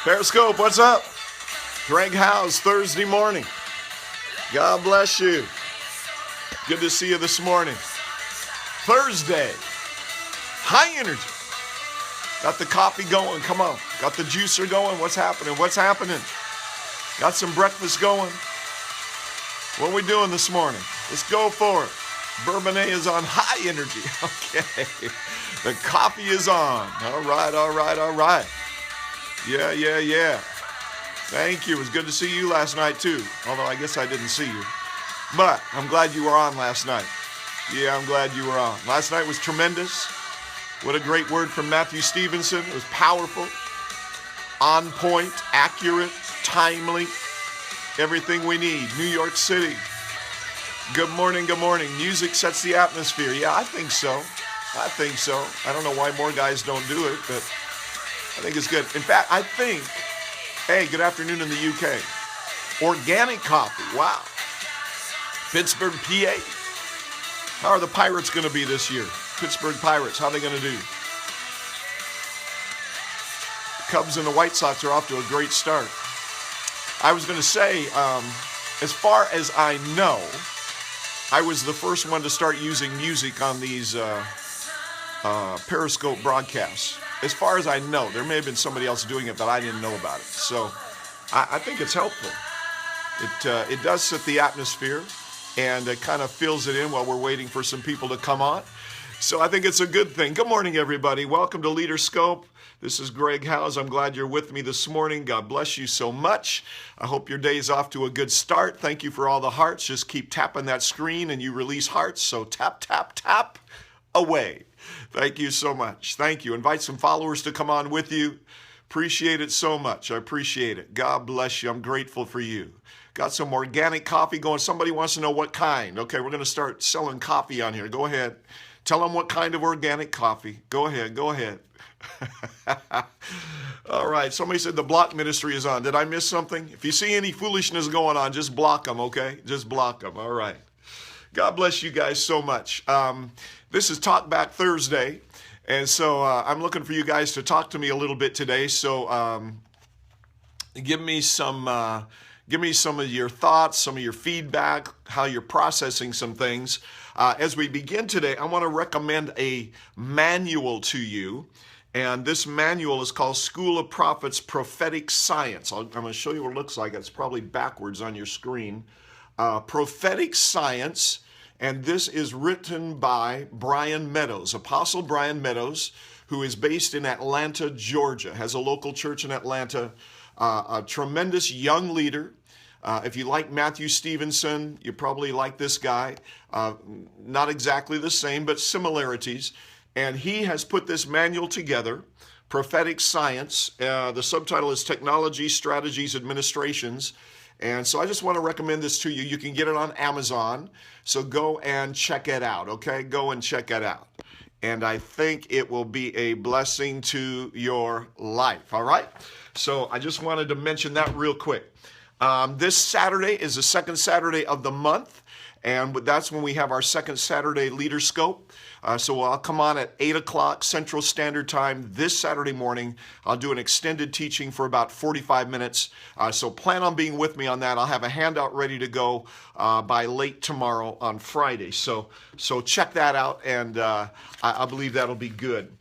Periscope, what's up? Greg Howes, Thursday morning. God bless you. Good to see you this morning. Thursday. High energy. Got the coffee going. Come on. Got the juicer going. What's happening? What's happening? Got some breakfast going. What are we doing this morning? Let's go for it. Bourbonnais is on high energy. Okay. The coffee is on. All right, all right, all right. Yeah. Thank you. It was good to see you last night, too. Although I guess I didn't see you. But I'm glad you were on last night. Yeah, I'm glad you were on. Last night was tremendous. What a great word from Matthew Stevenson. It was powerful, on point, accurate, timely. Everything we need. New York City. Good morning, good morning. Music sets the atmosphere. Yeah, I think so. I don't know why more guys don't do it, but I think it's good. In fact, I think, hey, good afternoon in the UK. Organic coffee, wow. Pittsburgh, PA. How are the Pirates going to be this year? Pittsburgh Pirates, how are they going to do? The Cubs and the White Sox are off to a great start. I was going to say, as far as I know, I was the first one to start using music on these Periscope broadcasts. As far as I know, there may have been somebody else doing it, but I didn't know about it. So I think it's helpful. It does set the atmosphere, and it kind of fills it in while we're waiting for some people to come on. So I think it's a good thing. Good morning, everybody. Welcome to Leaderscope. This is Greg Howes. I'm glad you're with me this morning. God bless you so much. I hope your day is off to a good start. Thank you for all the hearts. Just keep tapping that screen and you release hearts. So tap, tap, tap away. Thank you so much. Thank you. Invite some followers to come on with you. Appreciate it so much. I appreciate it. God bless you. I'm grateful for you. Got some organic coffee going. Somebody wants to know what kind. Okay, we're going to start selling coffee on here. Go ahead. Tell them what kind of organic coffee. Go ahead. All right. Somebody said the block ministry is on. Did I miss something? If you see any foolishness going on, just block them, okay? Just block them. All right. God bless you guys so much. This is Talk Back Thursday. And so I'm looking for you guys to talk to me a little bit today. So give me some of your thoughts, some of your feedback, how you're processing some things. As we begin today, I want to recommend a manual to you. And this manual is called School of Prophets Prophetic Science. I'm going to show you what it looks like. It's probably backwards on your screen. Prophetic Science. And this is written by Brian Meadows, Apostle Brian Meadows, who is based in Atlanta, Georgia, has a local church in Atlanta, a tremendous young leader. If you like Matthew Stevenson, you probably like this guy. Not exactly the same, but similarities. And he has put this manual together, Prophetic Science. The subtitle is Technology, Strategies, Administrations. And so I just want to recommend this to you. You can get it on Amazon. So go and check it out, okay? Go and check it out. And I think it will be a blessing to your life, all right? So I just wanted to mention that real quick. This Saturday is the second Saturday of the month, and that's when we have our second Saturday Leaderscope. So I'll come on at 8 o'clock Central Standard Time this Saturday morning. I'll do an extended teaching for about 45 minutes. So plan on being with me on that. I'll have a handout ready to go by late tomorrow on Friday. So check that out, and I believe that'll be good.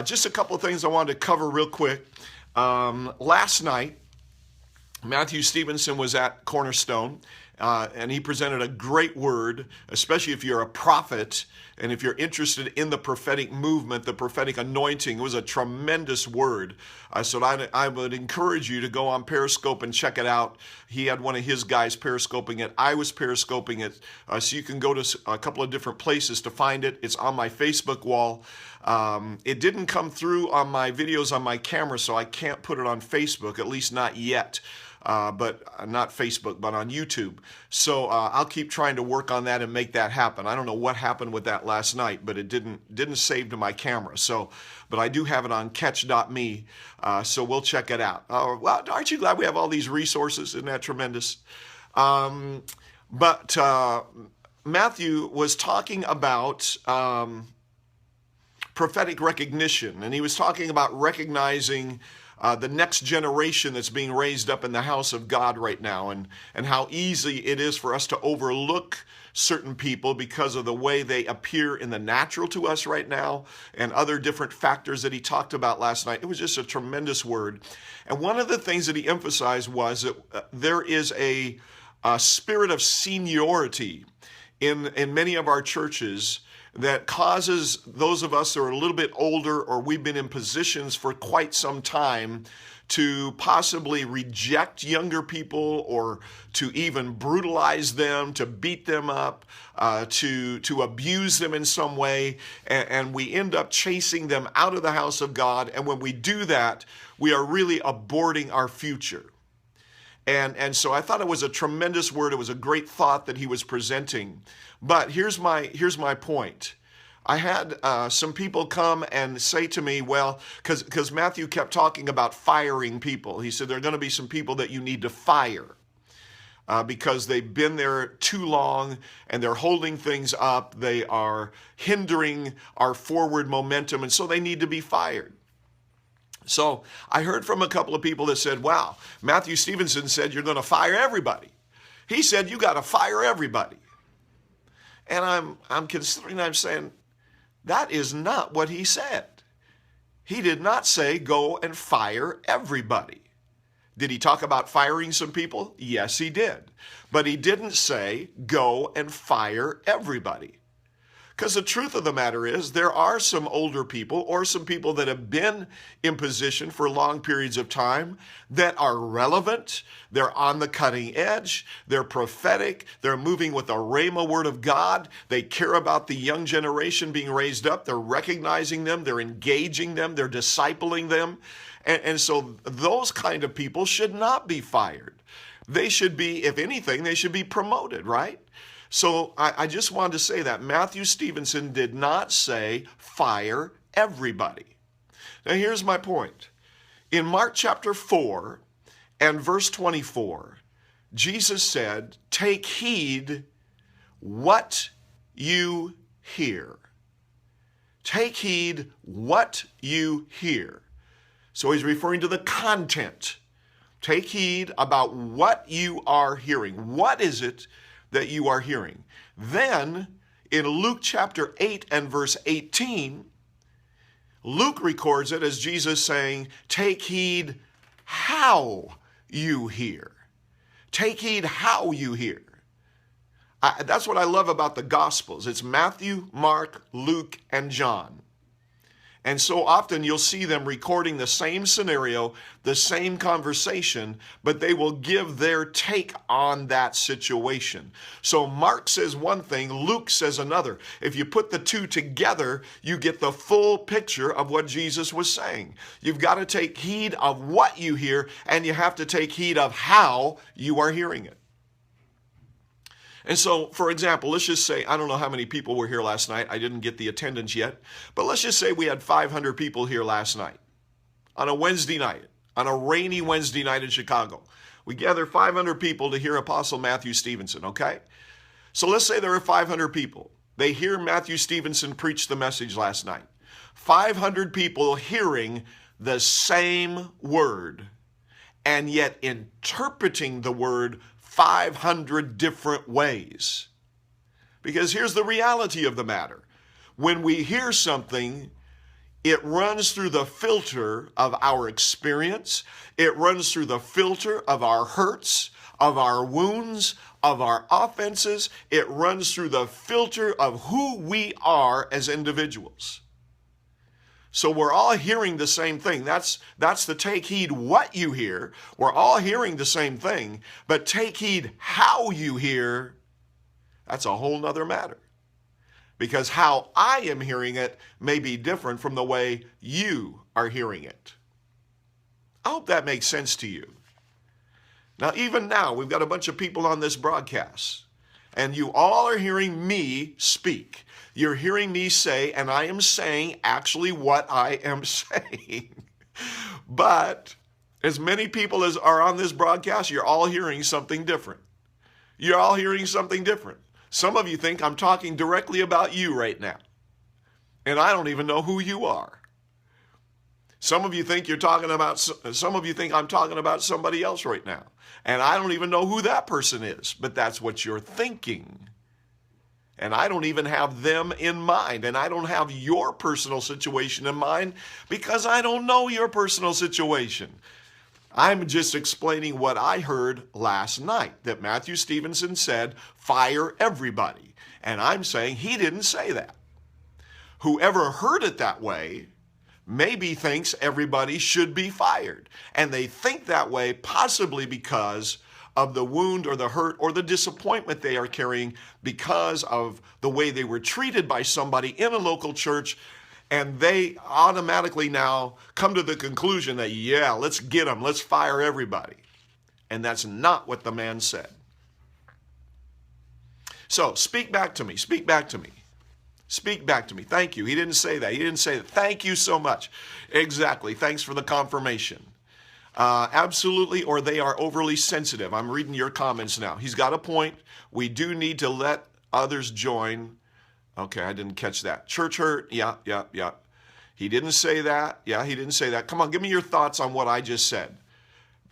Just a couple of things I wanted to cover real quick. Last night, Matthew Stevenson was at Cornerstone, and he presented a great word, especially if you're a prophet and if you're interested in the prophetic movement, the prophetic anointing. It was a tremendous word. So I would encourage you to go on Periscope and check it out. He had one of his guys Periscoping it. I was Periscoping it. So you can go to a couple of different places to find it. It's on my Facebook wall. It didn't come through on my videos on my camera, so I can't put it on Facebook, at least not yet. But not Facebook, but on YouTube. So I'll keep trying to work on that and make that happen. I don't know what happened with that last night, but it didn't save to my camera. So, but I do have it on catch.me, so we'll check it out. Well, aren't you glad we have all these resources? Isn't that tremendous? But Matthew was talking about prophetic recognition, and he was talking about recognizing the next generation that's being raised up in the house of God right now, and how easy it is for us to overlook certain people because of the way they appear in the natural to us right now, and other different factors that he talked about last night. It was just a tremendous word. And one of the things that he emphasized was that there is a spirit of seniority in many of our churches that causes those of us who are a little bit older, or we've been in positions for quite some time, to possibly reject younger people, or to even brutalize them, to beat them up, to abuse them in some way. And we end up chasing them out of the house of God. And when we do that, we are really aborting our future. And so I thought it was a tremendous word. It was a great thought that he was presenting. But here's my point. I had some people come and say to me, well, because Matthew kept talking about firing people. He said there are going to be some people that you need to fire because they've been there too long and they're holding things up. They are hindering our forward momentum, and so they need to be fired. So I heard from a couple of people that said, wow, Matthew Stevenson said you're going to fire everybody. He said you got to fire everybody. And I'm considering, I'm saying, that is not what he said. He did not say go and fire everybody. Did he talk about firing some people? Yes, he did. But he didn't say go and fire everybody. Because the truth of the matter is, there are some older people, or some people that have been in position for long periods of time, that are relevant, they're on the cutting edge, they're prophetic, they're moving with the Rhema word of God, they care about the young generation being raised up, they're recognizing them, they're engaging them, they're discipling them. And so those kind of people should not be fired. They should be, if anything, they should be promoted, right? So I just wanted to say that Matthew Stevenson did not say fire everybody. Now here's my point. In Mark chapter 4 and verse 24, Jesus said, take heed what you hear. Take heed what you hear. So he's referring to the content. Take heed about what you are hearing. What is it that you are hearing? Then in Luke chapter 8 and verse 18, Luke records it as Jesus saying, take heed how you hear. Take heed how you hear. That's what I love about the Gospels. It's Matthew, Mark, Luke, and John. And so often you'll see them recording the same scenario, the same conversation, but they will give their take on that situation. So Mark says one thing, Luke says another. If you put the two together, you get the full picture of what Jesus was saying. You've got to take heed of what you hear, and you have to take heed of how you are hearing it. And so, for example, let's just say, I don't know how many people were here last night. I didn't get the attendance yet. But let's just say we had 500 people here last night on a Wednesday night, on a rainy Wednesday night in Chicago. We gathered 500 people to hear Apostle Matthew Stevenson, okay? So let's say there are 500 people. They hear Matthew Stevenson preach the message last night. 500 people hearing the same word, and yet interpreting the word 500 different ways. Because here's the reality of the matter. When we hear something, it runs through the filter of our experience. It runs through the filter of our hurts, of our wounds, of our offenses. It runs through the filter of who we are as individuals. So we're all hearing the same thing. That's the take heed what you hear. We're all hearing the same thing, but take heed how you hear, that's a whole nother matter. Because how I am hearing it may be different from the way you are hearing it. I hope that makes sense to you. Now, even now, we've got a bunch of people on this broadcast, and you all are hearing me speak. You're hearing me say, and I am saying actually what I am saying. But as many people as are on this broadcast, you're all hearing something different. You're all hearing something different. Some of you think I'm talking directly about you right now, and I don't even know who you are. Some of you think I'm talking about somebody else right now. And I don't even know who that person is, but that's what you're thinking. And I don't even have them in mind. And I don't have your personal situation in mind because I don't know your personal situation. I'm just explaining what I heard last night, that Matthew Stevenson said, fire everybody. And I'm saying he didn't say that. Whoever heard it that way maybe thinks everybody should be fired. And they think that way possibly because of the wound or the hurt or the disappointment they are carrying because of the way they were treated by somebody in a local church. And they automatically now come to the conclusion that, yeah, let's get them, let's fire everybody. And that's not what the man said. So speak back to me, speak back to me. Speak back to me. Thank you. He didn't say that. He didn't say that. Thank you so much. Exactly. Thanks for the confirmation. Absolutely, or they are overly sensitive. I'm reading your comments now. He's got a point. We do need to let others join. Okay, I didn't catch that. Church hurt. Yeah. He didn't say that. Yeah, he didn't say that. Come on, give me your thoughts on what I just said.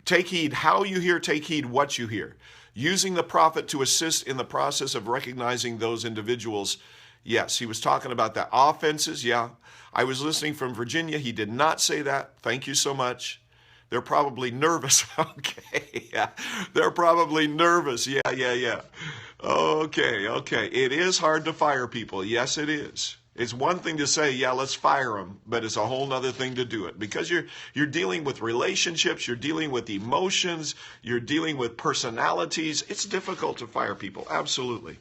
Take heed how you hear, take heed what you hear. Using the prophet to assist in the process of recognizing those individuals. Yes, he was talking about that. Offenses, yeah. I was listening from Virginia. He did not say that. Thank you so much. They're probably nervous. Okay, yeah. They're probably nervous. Yeah. Okay. It is hard to fire people. Yes, it is. It's one thing to say, yeah, let's fire them, but it's a whole nother thing to do it because you're dealing with relationships, you're dealing with emotions, you're dealing with personalities. It's difficult to fire people. Absolutely.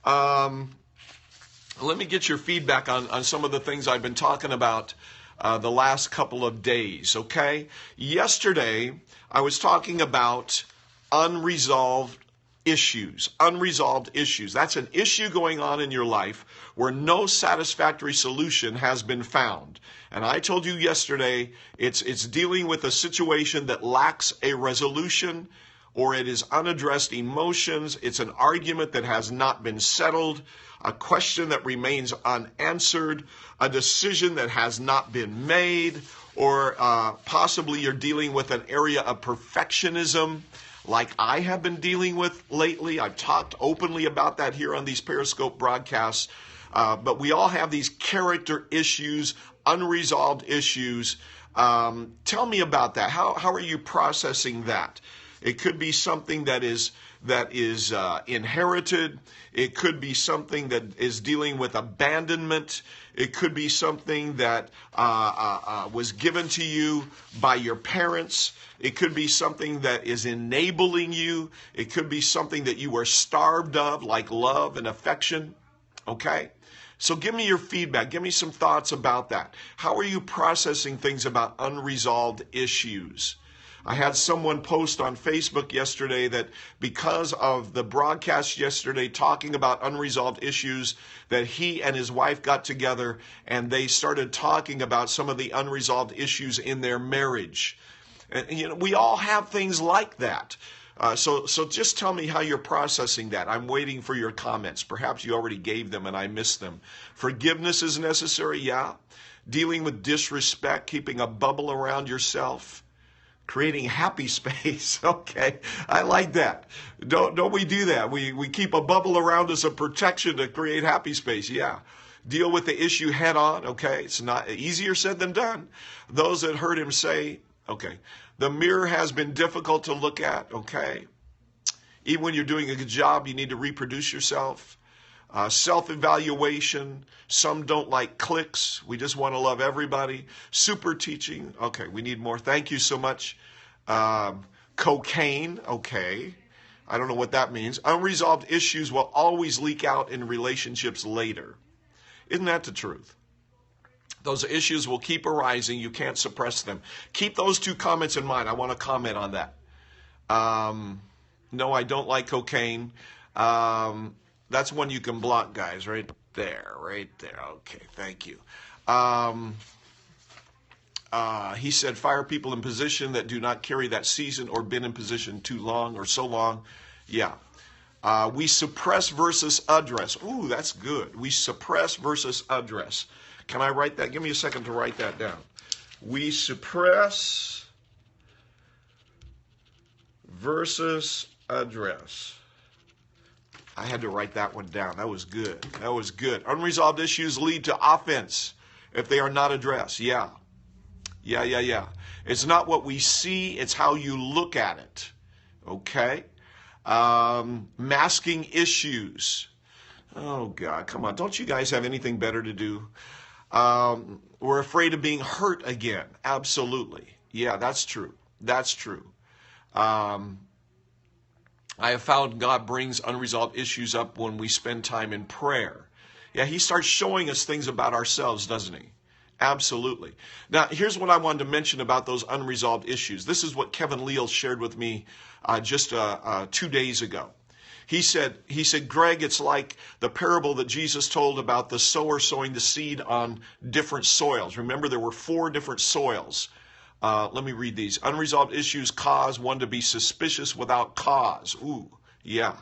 Let me get your feedback on some of the things I've been talking about the last couple of days, okay? Yesterday, I was talking about unresolved issues. Unresolved issues. That's an issue going on in your life where no satisfactory solution has been found. And I told you yesterday, it's dealing with a situation that lacks a resolution, or it is unaddressed emotions. It's an argument that has not been settled, a question that remains unanswered, a decision that has not been made, or possibly you're dealing with an area of perfectionism like I have been dealing with lately. I've talked openly about that here on these Periscope broadcasts, but we all have these character issues, unresolved issues. Tell me about that. How are you processing that? It could be something that is inherited. It could be something that is dealing with abandonment. It could be something that was given to you by your parents. It could be something that is enabling you. It could be something that you were starved of, like love and affection. Okay? So give me your feedback. Give me some thoughts about that. How are you processing things about unresolved issues? I had someone post on Facebook yesterday that because of the broadcast yesterday talking about unresolved issues, that he and his wife got together and they started talking about some of the unresolved issues in their marriage. And, we all have things like that. So just tell me how you're processing that. I'm waiting for your comments. Perhaps you already gave them and I missed them. Forgiveness is necessary, yeah. Dealing with disrespect, keeping a bubble around yourself. Creating happy space. Okay, I like that. Don't we do that? We keep a bubble around us of protection to create happy space. Yeah. Deal with the issue head on. Okay, it's not easier said than done. Those that heard him say, okay, the mirror has been difficult to look at. Okay, even when you're doing a good job, you need to reproduce yourself. Self-evaluation. Some don't like clicks. We just want to love everybody. Super teaching. Okay, we need more. Thank you so much. Cocaine. Okay. I don't know what that means. Unresolved issues will always leak out in relationships later. Isn't that the truth? Those issues will keep arising. You can't suppress them. Keep those two comments in mind. I want to comment on that. No, I don't like cocaine. That's one you can block, guys, right there. Okay, thank you. He said, fire people in position that do not carry that season or been in position too long or so long. Yeah. We suppress versus address. Ooh, that's good. We suppress versus address. Can I write that? Give me a second to write that down. We suppress versus address. I had to write that one down. That was good. That was good. Unresolved issues lead to offense if they are not addressed. Yeah. It's not what we see, it's how you look at it. Okay? Masking issues. Oh, God, come on. Don't you guys have anything better to do? We're afraid of being hurt again. Absolutely. Yeah, that's true. That's true. I have found God brings unresolved issues up when we spend time in prayer. Yeah, he starts showing us things about ourselves, doesn't he? Absolutely. Now, here's what I wanted to mention about those unresolved issues. This is what Kevin Leal shared with me just 2 days ago. He said, Greg, it's like the parable that Jesus told about the sower sowing the seed on different soils. Remember, there were 4 different soils. Let me read these. Unresolved issues cause one to be suspicious without cause. Ooh, yeah.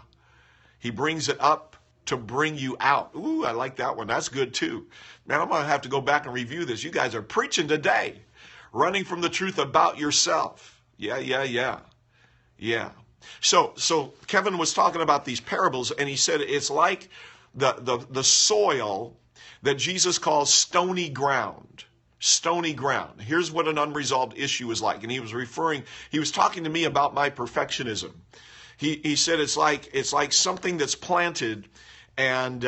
He brings it up to bring you out. Ooh, I like that one. That's good too. Man, I'm going to have to go back and review this. You guys are preaching today. Running from the truth about yourself. Yeah. So Kevin was talking about these parables, and he said it's like the soil that Jesus calls stony ground. Stony ground. Here's what an unresolved issue is like. And he was talking to me about my perfectionism. He said it's like something that's planted and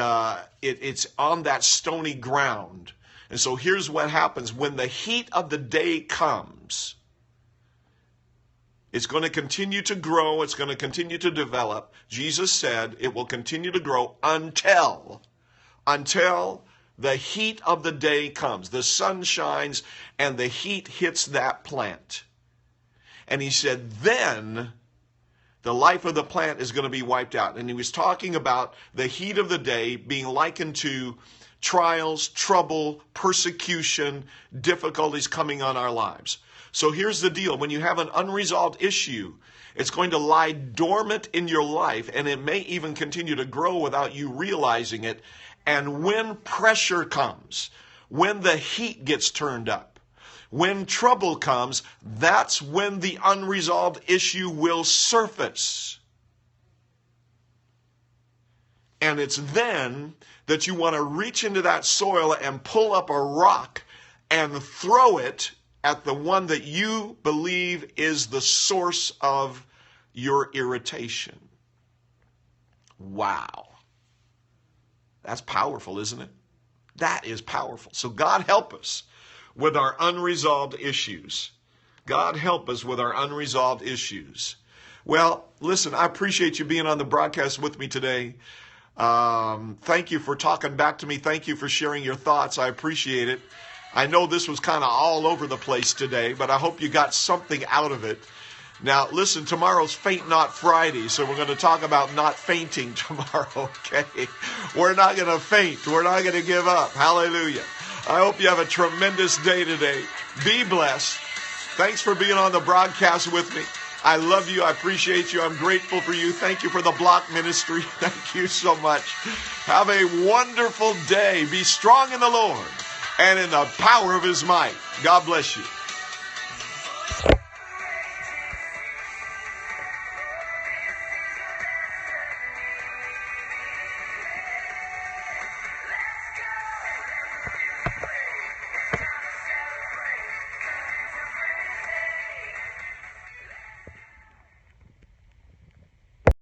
it's on that stony ground. And so here's what happens. When the heat of the day comes, it's going to continue to grow. It's going to continue to develop. Jesus said it will continue to grow until the heat of the day comes. The sun shines and the heat hits that plant. And he said, then the life of the plant is going to be wiped out. And he was talking about the heat of the day being likened to trials, trouble, persecution, difficulties coming on our lives. So here's the deal. When you have an unresolved issue, it's going to lie dormant in your life, and it may even continue to grow without you realizing it. And when pressure comes, when the heat gets turned up, when trouble comes, that's when the unresolved issue will surface. And it's then that you want to reach into that soil and pull up a rock and throw it at the one that you believe is the source of your irritation. Wow. That's powerful, isn't it? That is powerful. So God help us with our unresolved issues. God help us with our unresolved issues. Well, listen, I appreciate you being on the broadcast with me today. Thank you for talking back to me. Thank you for sharing your thoughts. I appreciate it. I know this was kind of all over the place today, but I hope you got something out of it. Now, listen, tomorrow's Faint Not Friday, so we're going to talk about not fainting tomorrow, okay? We're not going to faint. We're not going to give up. Hallelujah. I hope you have a tremendous day today. Be blessed. Thanks for being on the broadcast with me. I love you. I appreciate you. I'm grateful for you. Thank you for the Block Ministry. Thank you so much. Have a wonderful day. Be strong in the Lord and in the power of His might. God bless you.